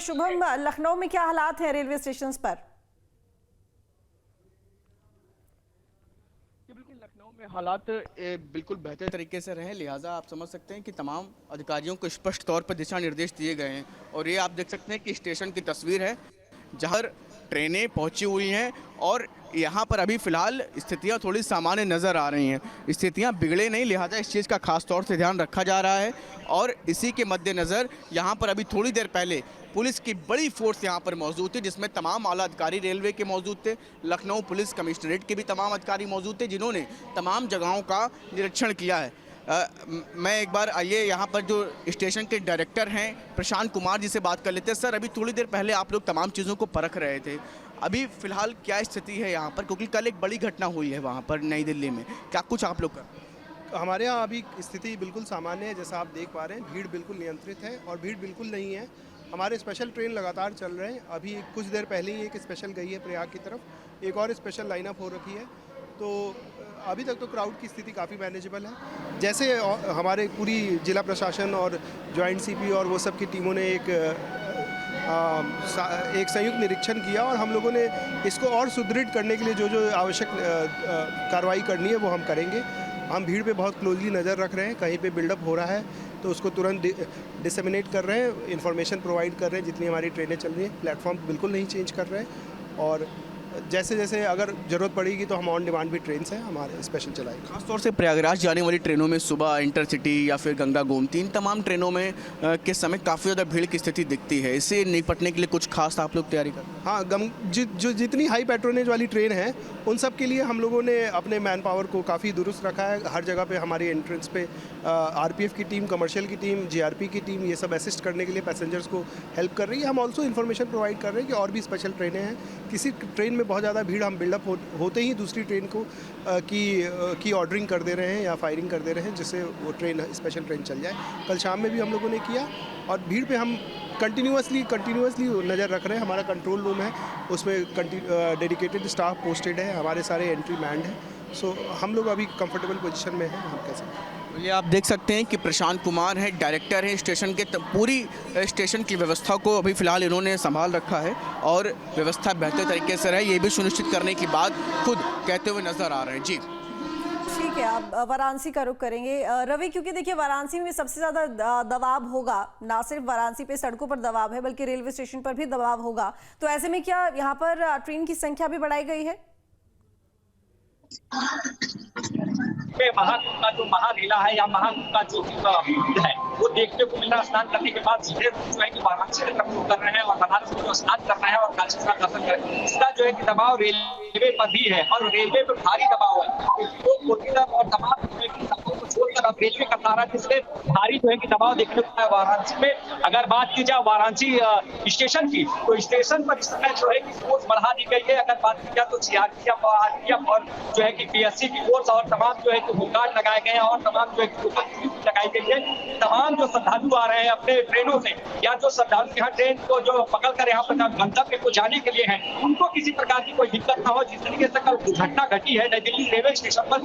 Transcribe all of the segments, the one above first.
शुभम, लखनऊ में क्या हालात हैं रेलवे स्टेशन पर? लखनऊ में हालात बिल्कुल बेहतर तरीके से रहे, लिहाजा आप समझ सकते हैं कि तमाम अधिकारियों को स्पष्ट तौर पर दिशा निर्देश दिए गए हैं। और ये आप देख सकते हैं कि स्टेशन की तस्वीर है जहाँ ट्रेनें पहुंची हुई हैं और यहाँ पर अभी फ़िलहाल स्थितियाँ थोड़ी सामान्य नज़र आ रही हैं। स्थितियाँ बिगड़े नहीं, लिहाजा इस चीज़ का खास तौर से ध्यान रखा जा रहा है। और इसी के मद्देनज़र यहाँ पर अभी थोड़ी देर पहले पुलिस की बड़ी फोर्स यहाँ पर मौजूद थी, जिसमें तमाम आला अधिकारी रेलवे के मौजूद थे, लखनऊ पुलिस कमिश्नरेट के भी तमाम अधिकारी मौजूद थे, जिन्होंने तमाम जगहों का निरीक्षण किया है। मैं एक बार आइए यहाँ पर जो स्टेशन के डायरेक्टर हैं प्रशांत कुमार जी से बात कर लेते हैं। सर, अभी थोड़ी देर पहले आप लोग तमाम चीज़ों को परख रहे थे, अभी फ़िलहाल क्या स्थिति है यहाँ पर, क्योंकि कल एक बड़ी घटना हुई है वहाँ पर नई दिल्ली में, क्या कुछ आप लोग कर? हमारे यहाँ अभी स्थिति बिल्कुल सामान्य है, जैसा आप देख पा रहे हैं। भीड़ बिल्कुल नियंत्रित है और भीड़ बिल्कुल नहीं है। हमारे स्पेशल ट्रेन लगातार चल रहे हैं। अभी कुछ देर पहले ही एक स्पेशल गई है प्रयाग की तरफ, एक और स्पेशल लाइनअप हो रखी है। तो अभी तक तो क्राउड की स्थिति काफ़ी मैनेजेबल है। जैसे हमारे पूरी जिला प्रशासन और जॉइंट सीपी और वो सब की टीमों ने एक संयुक्त निरीक्षण किया और हम लोगों ने इसको और सुदृढ़ करने के लिए जो जो आवश्यक कार्रवाई करनी है वो हम करेंगे। हम भीड़ पे बहुत क्लोजली नज़र रख रहे हैं, कहीं पे बिल्डअप हो रहा है तो उसको तुरंत डिसेमिनेट कर रहे हैं, इन्फॉर्मेशन प्रोवाइड कर रहे हैं। जितनी हमारी ट्रेनें चल रही हैं प्लेटफॉर्म बिल्कुल नहीं चेंज कर रहे हैं और जैसे जैसे अगर ज़रूरत पड़ेगी तो हम ऑन डिमांड भी ट्रेन से हमारे स्पेशल चलाएंगे। खासतौर से प्रयागराज जाने वाली ट्रेनों में सुबह इंटरसिटी या फिर गंगा गोमती, इन तमाम ट्रेनों में के समय काफ़ी ज़्यादा भीड़ की स्थिति दिखती है। इससे निपटने के लिए कुछ खास आप लोग तैयारी कर? हाँ, जो जितनी हाई पैट्रोनेज वाली ट्रेन है उन सब के लिए हम लोगों ने अपने मैन पावर को काफ़ी दुरुस्त रखा है। हर जगह पे हमारी एंट्रेंस पे आरपीएफ की टीम, कमर्शियल की टीम, जीआरपी की टीम, ये सब असिस्ट करने के लिए पैसेंजर्स को हेल्प कर रही है। हम ऑल्सो इन्फॉर्मेशन प्रोवाइड कर रहे हैं कि और भी स्पेशल ट्रेनें हैं। किसी ट्रेन में बहुत ज़्यादा भीड़, हम बिल्डअप होते ही दूसरी ट्रेन को की ऑर्डरिंग कर दे रहे हैं या फायरिंग कर दे रहे हैं, जिससे वो ट्रेन स्पेशल ट्रेन चल जाए। कल शाम में भी हम लोगों ने किया और भीड़ पे हम कंटिन्यूसली नज़र रख रहे हैं। हमारा कंट्रोल रूम है, उसमें डेडिकेटेड स्टाफ पोस्टेड है, हमारे सारे एंट्री मैंड हैं। सो हम लोग अभी कंफर्टेबल पोजीशन में हैं, हम कह सकते हैं। ये आप देख सकते हैं कि प्रशांत कुमार है, डायरेक्टर है स्टेशन के, पूरी स्टेशन की व्यवस्था को अभी फ़िलहाल इन्होंने संभाल रखा है और व्यवस्था बेहतर तरीके से रहे ये भी सुनिश्चित करने की बात खुद कहते हुए नज़र आ रहे हैं। जी ठीक है, अब वाराणसी का रुख करेंगे रवि, क्योंकि देखिए वाराणसी में सबसे ज़्यादा दबाव होगा। ना सिर्फ वाराणसी पे सड़कों पर दबाव है बल्कि रेलवे स्टेशन पर भी दबाव होगा। तो ऐसे में क्या यहाँ पर ट्रेन की संख्या भी बढ़ाई गई है? महाकुंभ का जो महालीला है या महाकुंभ का जो है वो देखने को मिल रहा है। स्नान करने के बाद सीधे जो है कि वाराणसी की तरफ कर रहे हैं और बनारस में जो स्नान कर रहे हैं और काशी का दर्शन कर रहे हैं। इसका जो है कि दबाव रेलवे पर भी है और रेलवे पर भारी दबाव है। और तमाम को छोड़कर अब रेलवे का तारा जिससे भारी जो है कि दबाव देखने को मिला है वाराणसी में। अगर बात की जाए वाराणसी स्टेशन की, तो स्टेशन पर इस समय जो है कि फोर्स बढ़ा दी गई है। अगर बात की जाए तो सीआरपीएफ और जो है कि पीएससी की फोर्स और तमाम जो है कि होमगार्ड लगाए गए हैं और तमाम जो है कि लगाई गई है। तमाम जो श्रद्धालु आ रहे हैं अपने ट्रेनों से या जो श्रद्धालु यहाँ ट्रेन को जो पकड़कर यहाँ पर गंतव्य को जाने के लिए हैं, उनको किसी प्रकार की कोई दिक्कत ना हो। जिस तरीके से कल दुर्घटना घटी है नई दिल्ली रेलवे स्टेशन पर,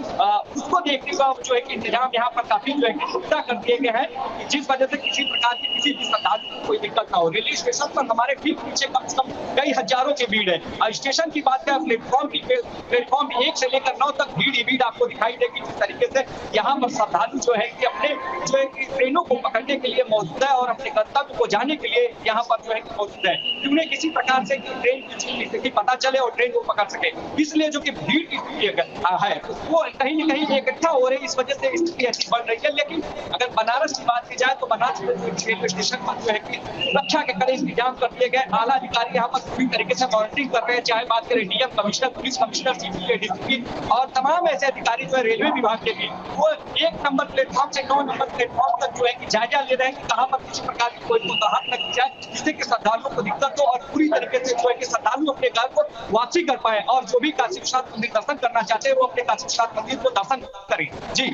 उसको देखने का जो है कि इंतजाम यहाँ पर काफी जो है कि पुख्ता कर दिए गए हैं, जिस वजह से किसी प्रकार की किसी भी श्रद्धालु को कोई दिक्कत ना हो। रेलवे स्टेशन पर हमारे ठीक पीछे कम से कम कई हजारों की भीड़ है। स्टेशन की बात करें प्लेटफॉर्म 1 से लेकर 9 तक भीड़ आपको दिखाई देगी। जिस तरीके से यहाँ पर श्रद्धालु जो है कि अपने जो है कि ट्रेनों को पकड़ने के लिए मौजूद है और अपने गंतव्य को जाने के लिए यहाँ पर जो है मौजूद है। उन्हें किसी प्रकार से ट्रेन की स्थिति पता चले और ट्रेन को पकड़ सके, इसलिए जो कि भीड़ की स्थिति है वो कहीं न कहीं इकट्ठा हो रही है। इस वजह से स्थिति ऐसी बढ़ रही है। लेकिन अगर बनारस की बात की जाए तो बनारस रेलवे स्टेशन पर जो है कि सुरक्षा के कड़े इंतजाम कर दिए गए। आला अधिकारी यहाँ पर पूरी तरीके से मॉनिटरिंग कर रहे हैं, चाहे बात करें DM commissioner, police commissioner, CP, ADCP और तमाम ऐसे अधिकारी जो है रेलवे विभाग के भी, वो 1 नंबर प्लेटफॉर्म से 9 नंबर प्लेटफॉर्म तक जो है कि जायजा ले रहे हैं कि कहां पर किसी प्रकार की कोई कोताहट न की जाए, जिससे कि श्रद्धालुओं को दिक्कत हो और पूरी तरीके से जो है कि श्रद्धालु अपने घर को वापसी कर पाए और जो भी काशी विश्वनाथ मंदिर दर्शन करना चाहते हैं वो अपने काशी विश्वनाथ मंदिर को दर्शन करें। जी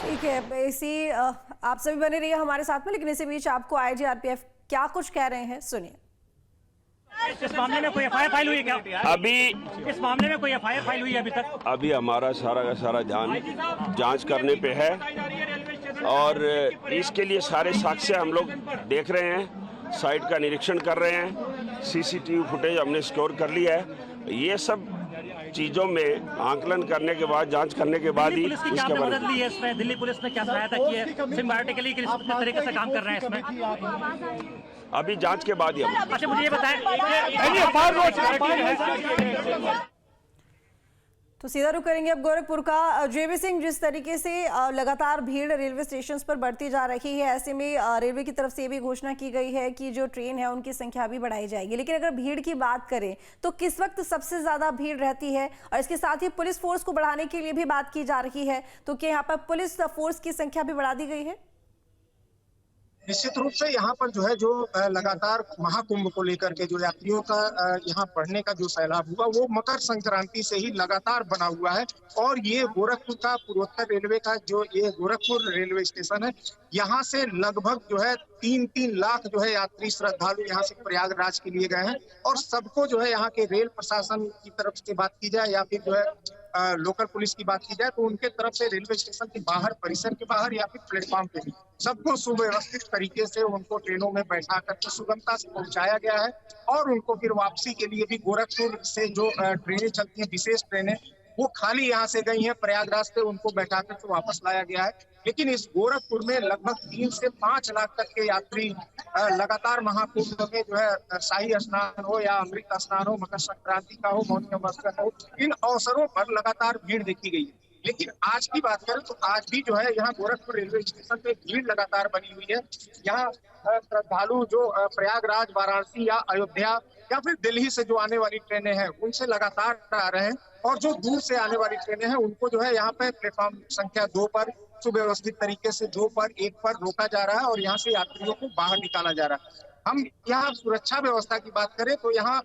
ठीक है, इसी आप सभी बने रहिए हमारे साथ में, लेकिन इसी बीच आपको आईजी आरपीएफ क्या कुछ कह रहे हैं सुनिए। इस मामले में कोई एफआईआर फाइल हुई है क्या? अभी इस मामले में कोई एफआईआर फाइल हुई है अभी तक? अभी हमारा सारा का सारा जांच करने पे है और इसके लिए सारे साक्ष्य हम लोग देख रहे हैं साइट का निरीक्षण कर रहे हैं, सीसीटीवी फुटेज हमने स्टोर कर लिया है। ये सब चीज़ों में आंकलन करने के बाद, जांच करने के बाद ही पुलिस की क्या इसके बारे मदद ली है इसमें? दिल्ली पुलिस ने क्या सहायता की है? सिम्बायोटिकली किस तरीके से काम कर रहे हैं इसमें? अभी जांच के बाद ही हम अच्छा, मुझे ये बताएं। तो सीधा रुख करेंगे अब गोरखपुर का। जेबी सिंह, जिस तरीके से लगातार भीड़ रेलवे स्टेशन पर बढ़ती जा रही है, ऐसे में रेलवे की तरफ से ये भी घोषणा की गई है कि जो ट्रेन है उनकी संख्या भी बढ़ाई जाएगी। लेकिन अगर भीड़ की बात करें तो किस वक्त सबसे ज्यादा भीड़ रहती है? और इसके साथ ही पुलिस फोर्स को बढ़ाने के लिए भी बात की जा रही है, तो क्या यहाँ पर पुलिस फोर्स की संख्या भी बढ़ा दी गई है? निश्चित रूप से यहाँ पर जो है, जो लगातार महाकुंभ को लेकर के जो यात्रियों का यहाँ बढ़ने का जो सैलाब हुआ, वो मकर संक्रांति से ही लगातार बना हुआ है। और ये गोरखपुर का, पूर्वोत्तर रेलवे का जो ये गोरखपुर रेलवे स्टेशन है, यहाँ से लगभग जो है 3-3 लाख जो है यात्री श्रद्धालु यहाँ से प्रयागराज के लिए गए हैं। और सबको जो है यहाँ के रेल प्रशासन की तरफ से बात की जाए या फिर जो है लोकल पुलिस की बात की जाए, तो उनके तरफ से रेलवे स्टेशन के बाहर, परिसर के बाहर या फिर प्लेटफॉर्म पे भी सबको सुव्यवस्थित तरीके से उनको ट्रेनों में बैठा करके सुगमता से पहुंचाया गया है। और उनको फिर वापसी के लिए भी गोरखपुर से जो ट्रेनें चलती हैं, विशेष ट्रेनें, वो खाली यहाँ से गई हैं, प्रयागराज से उनको बैठा करके वापस लाया गया है। लेकिन इस गोरखपुर में लगभग 3 से 5 लाख तक के यात्री लगातार महाकुंभ में जो है शाही स्नान हो या अमृत स्नान हो, मकर संक्रांति का हो, मौनी अमावस्या का हो, इन अवसरों पर लगातार भीड़ देखी गई है। लेकिन आज की बात करें तो आज भी जो है यहाँ गोरखपुर रेलवे स्टेशन पे भीड़ लगातार बनी हुई है। यहाँ श्रद्धालु जो प्रयागराज, वाराणसी या अयोध्या या फिर दिल्ली से जो आने वाली ट्रेनें हैं, उनसे लगातार आ रहे हैं। और जो दूर से आने वाली ट्रेनें हैं, उनको जो है यहाँ पे प्लेटफॉर्म संख्या 2 पर सुव्यवस्थित तरीके से 2 पर 1 पर रोका जा रहा है और यहाँ से यात्रियों को बाहर निकाला जा रहा है। हम यहाँ सुरक्षा व्यवस्था की बात करें तो यहाँ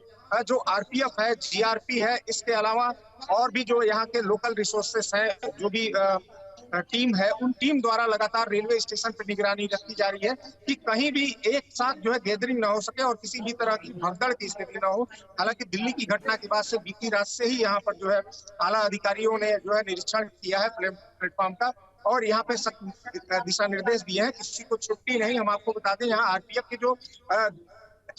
जो आरपीएफ है, जीआरपी है, इसके अलावा और भी जो यहाँ के लोकल रिसोर्सेस हैं, जो भी टीम है, उन टीम द्वारा लगातार रेलवे स्टेशन पर निगरानी रखी जा रही है कि कहीं भी एक साथ जो है गैदरिंग ना हो सके और किसी भी तरह की भगदड़ की स्थिति ना हो। हालांकि दिल्ली की घटना के बाद से बीती रात से ही यहाँ पर जो है आला अधिकारियों ने जो है निरीक्षण किया है प्लेटफॉर्म का और यहाँ पे दिशा निर्देश दिए हैं, किसी को छुट्टी नहीं। हम आपको बता दें, यहाँ आरपीएफ के जो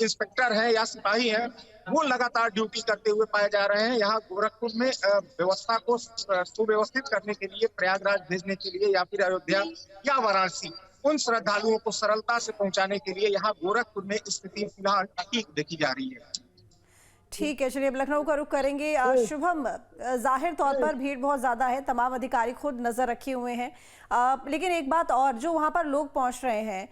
इंस्पेक्टर हैं या सिपाही हैं, वो लगातार ड्यूटी करते हुए पाए जा रहे हैं। यहाँ गोरखपुर में व्यवस्था को सुव्यवस्थित करने के लिए, प्रयागराज भेजने के लिए या फिर अयोध्या या वाराणसी, उन श्रद्धालुओं को सरलता से पहुंचाने के लिए यहाँ गोरखपुर में स्थिति फिलहाल ठीक देखी जा रही है। ठीक है, चलिए अब लखनऊ का रुख करेंगे। शुभम, जाहिर तौर पर भीड़ बहुत ज्यादा है, तमाम अधिकारी खुद नजर रखे हुए हैं, लेकिन एक बात और, जो वहां पर लोग पहुंच रहे हैं,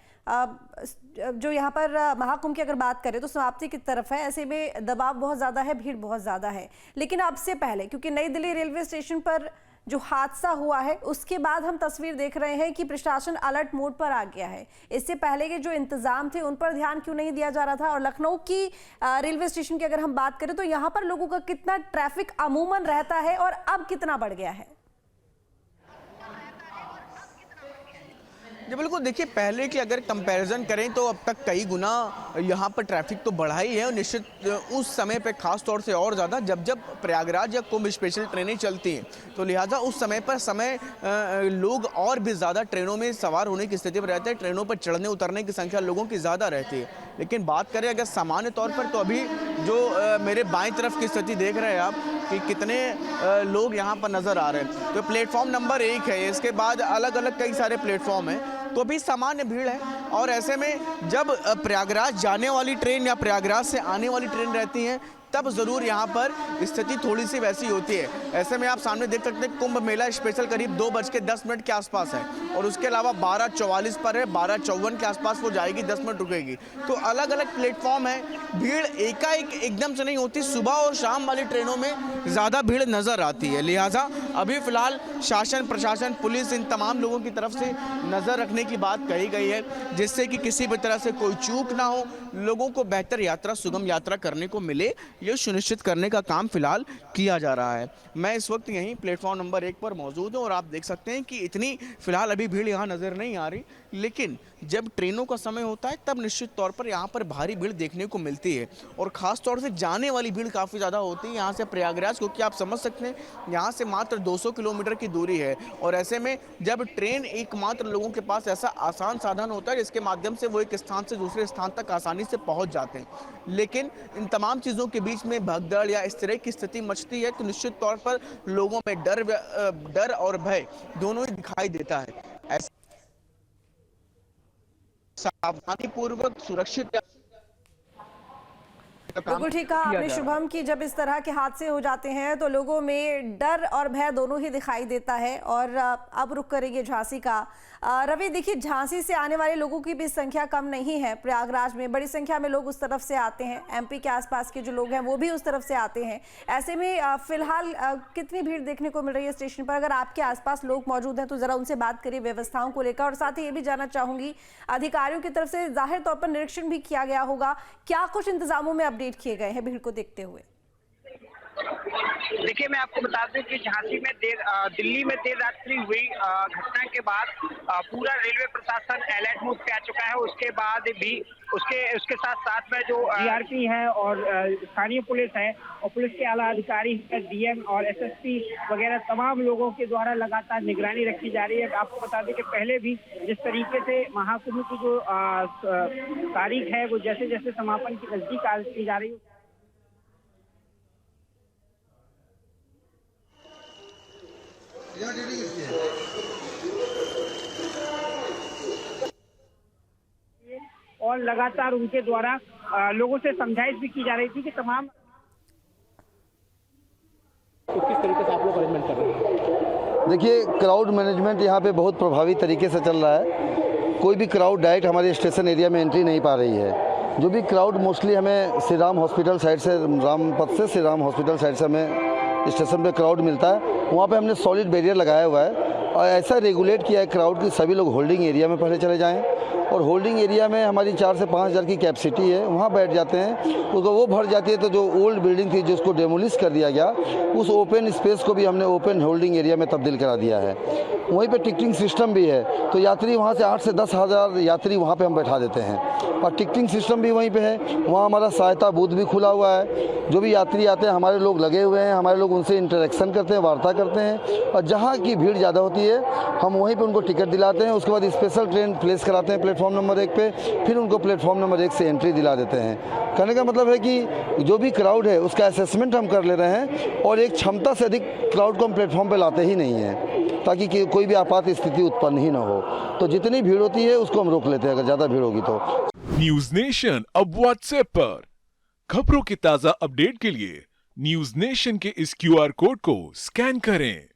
जो यहाँ पर महाकुंभ की अगर बात करें तो समाप्ति की तरफ है, ऐसे में दबाव बहुत ज्यादा है, भीड़ बहुत ज्यादा है। लेकिन अब से पहले, क्योंकि नई दिल्ली रेलवे स्टेशन पर जो हादसा हुआ है उसके बाद हम तस्वीर देख रहे हैं कि प्रशासन अलर्ट मोड पर आ गया है। इससे पहले के जो इंतजाम थे उन पर ध्यान क्यों नहीं दिया जा रहा था? और लखनऊ की रेलवे स्टेशन की अगर हम बात करें तो यहाँ पर लोगों का कितना ट्रैफिक अमूमन रहता है और अब कितना बढ़ गया है? जी बिल्कुल, देखिए पहले की अगर कंपैरिजन करें तो अब तक कई गुना यहाँ पर ट्रैफिक तो बढ़ा ही है और निश्चित उस समय पे खास तौर से और ज़्यादा जब प्रयागराज या कुंभ स्पेशल ट्रेनें चलती हैं, तो लिहाजा उस समय पर लोग और भी ज़्यादा ट्रेनों में सवार होने की स्थिति पर रहते हैं, ट्रेनों पर चढ़ने उतरने की संख्या लोगों की ज़्यादा रहती है। लेकिन बात करें अगर सामान्य तौर पर, तो अभी जो मेरे बाएँ तरफ की स्थिति देख रहे हैं आप कि कितने लोग यहाँ पर नज़र आ रहे हैं। तो प्लेटफॉर्म नंबर 1 है, इसके बाद अलग अलग कई सारे प्लेटफॉर्म हैं, तो अभी सामान्य भीड़ है। और ऐसे में जब प्रयागराज जाने वाली ट्रेन या प्रयागराज से आने वाली ट्रेन रहती हैं, तब ज़रूर यहाँ पर स्थिति थोड़ी सी वैसी होती है। ऐसे में आप सामने देख सकते हैं कुंभ मेला स्पेशल करीब 2:10 के आसपास है और उसके अलावा 12:44 पर है, 12:54 के आसपास वो जाएगी, 10 मिनट रुकेगी। तो अलग अलग प्लेटफॉर्म है, भीड़ एकाएक एकदम से नहीं होती, सुबह और शाम वाली ट्रेनों में ज़्यादा भीड़ नज़र आती है। लिहाजा अभी फ़िलहाल शासन, प्रशासन, पुलिस, इन तमाम लोगों की तरफ से नज़र रखने की बात कही गई है, जिससे कि किसी भी तरह से कोई चूक ना हो, लोगों को बेहतर यात्रा, सुगम यात्रा करने को मिले, ये सुनिश्चित करने का काम फिलहाल किया जा रहा है। मैं इस वक्त यहीं प्लेटफॉर्म नंबर 1 पर मौजूद हूँ और आप देख सकते हैं कि इतनी फिलहाल अभी भीड़ यहाँ नज़र नहीं आ रही, लेकिन जब ट्रेनों का समय होता है तब निश्चित तौर पर यहाँ पर भारी भीड़ देखने को मिलती है और ख़ास तौर से जाने वाली भीड़ काफ़ी ज़्यादा होती है यहाँ से प्रयागराज, क्योंकि आप समझ सकते हैं यहाँ से मात्र 200 किलोमीटर की दूरी है। और ऐसे में जब ट्रेन एकमात्र लोगों के पास ऐसा आसान साधन होता है जिसके माध्यम से वो एक स्थान से दूसरे स्थान तक आसानी से पहुँच जाते हैं, लेकिन इन तमाम चीज़ों के बीच में भगदड़ या इस तरह की स्थिति मचती है तो निश्चित तौर पर लोगों में डर और भय दोनों ही दिखाई देता है। ऐसे सावधानी पूर्वक सुरक्षित बिल्कुल ठीक कहा आपने शुभम कि जब इस तरह के हादसे हो जाते हैं तो लोगों में डर और भय दोनों ही दिखाई देता है। और अब रुक करेंगे झांसी का। रवि, देखिए झांसी से आने वाले लोगों की भी संख्या कम नहीं है। प्रयागराज में बड़ी संख्या में लोग उस तरफ से आते हैं, एमपी के आसपास के जो लोग हैं वो भी उस तरफ से आते हैं। ऐसे में फिलहाल कितनी भीड़ देखने को मिल रही है स्टेशन पर? अगर आपके आसपास लोग मौजूद हैं तो जरा उनसे बात करिए व्यवस्थाओं को लेकर। और साथ ही ये भी जानना चाहूंगी, अधिकारियों की तरफ से जाहिर तौर पर निरीक्षण भी किया गया होगा, क्या कुछ इंतजामों में अपडेट किए गए हैं भीड़ को देखते हुए? देखिए, मैं आपको बता दूं कि झांसी में दिल्ली में देर रात्रि हुई घटना के बाद पूरा रेलवे प्रशासन अलर्ट मोड पे आ चुका है। उसके बाद भी उसके साथ में जो जीआरपी है और स्थानीय पुलिस है और पुलिस के आला अधिकारी है, डीएम और एसएसपी वगैरह तमाम लोगों के द्वारा लगातार निगरानी रखी जा रही है। आपको बता दें कि पहले भी जिस तरीके से महाकुंभ की जो तारीख है वो जैसे जैसे समापन की नजदीक आती जा रही है, और लगातार उनके द्वारा लोगों से समझाइश भी की जा रही थी कि तमाम किस तरीके से आप लोग अरेंजमेंट कर रहे हैं? देखिए, क्राउड मैनेजमेंट यहाँ पे बहुत प्रभावी तरीके से चल रहा है। कोई भी क्राउड डायरेक्ट हमारे स्टेशन एरिया में एंट्री नहीं पा रही है। जो भी क्राउड मोस्टली हमें श्री राम हॉस्पिटल साइड से, रामपथ से श्री राम हॉस्पिटल साइड से हमें स्टेशन पे क्राउड मिलता है, वहाँ पे हमने सॉलिड बैरियर लगाया हुआ है और ऐसा रेगुलेट किया है क्राउड की सभी लोग होल्डिंग एरिया में पहले चले जाएं और होल्डिंग एरिया में हमारी 4 से 5 हज़ार की कैपेसिटी है, वहाँ बैठ जाते हैं। तो वो भर जाती है तो जो ओल्ड बिल्डिंग थी जिसको डेमोलिश कर दिया गया, उस ओपन स्पेस को भी हमने ओपन होल्डिंग एरिया में तब्दील करा दिया है। वहीं पे टिकटिंग सिस्टम भी है, तो यात्री वहाँ से 8 से 10 हज़ार यात्री वहाँ पे हम बैठा देते हैं और टिकटिंग सिस्टम भी वहीं पे है। वहाँ हमारा सहायता बूथ भी खुला हुआ है। जो भी यात्री आते हैं हमारे लोग लगे हुए हैं, हमारे लोग उनसे इंटरेक्शन करते हैं, वार्ता करते हैं और जहाँ की भीड़ ज़्यादा होती है हम वहीं पे उनको टिकट दिलाते हैं। उसके बाद स्पेशल ट्रेन प्लेस कराते हैं प्लेटफॉर्म नंबर 1 पे, फिर उनको प्लेटफॉर्म नंबर 1 से एंट्री दिला देते हैं। कहने का मतलब है कि जो भी क्राउड है उसका असेसमेंट हम कर ले रहे हैं और एक क्षमता से अधिक क्राउड को हम प्लेटफॉर्म पे लाते ही नहीं हैं ताकि कोई भी आपात स्थिति उत्पन्न ही न हो। तो जितनी भीड़ होती है उसको हम रोक लेते हैं अगर ज़्यादा भीड़ होगी तो। न्यूज नेशन अब व्हाट्सएप पर खबरों के ताज़ा अपडेट के लिए न्यूज नेशन के इस QR कोड को स्कैन करें।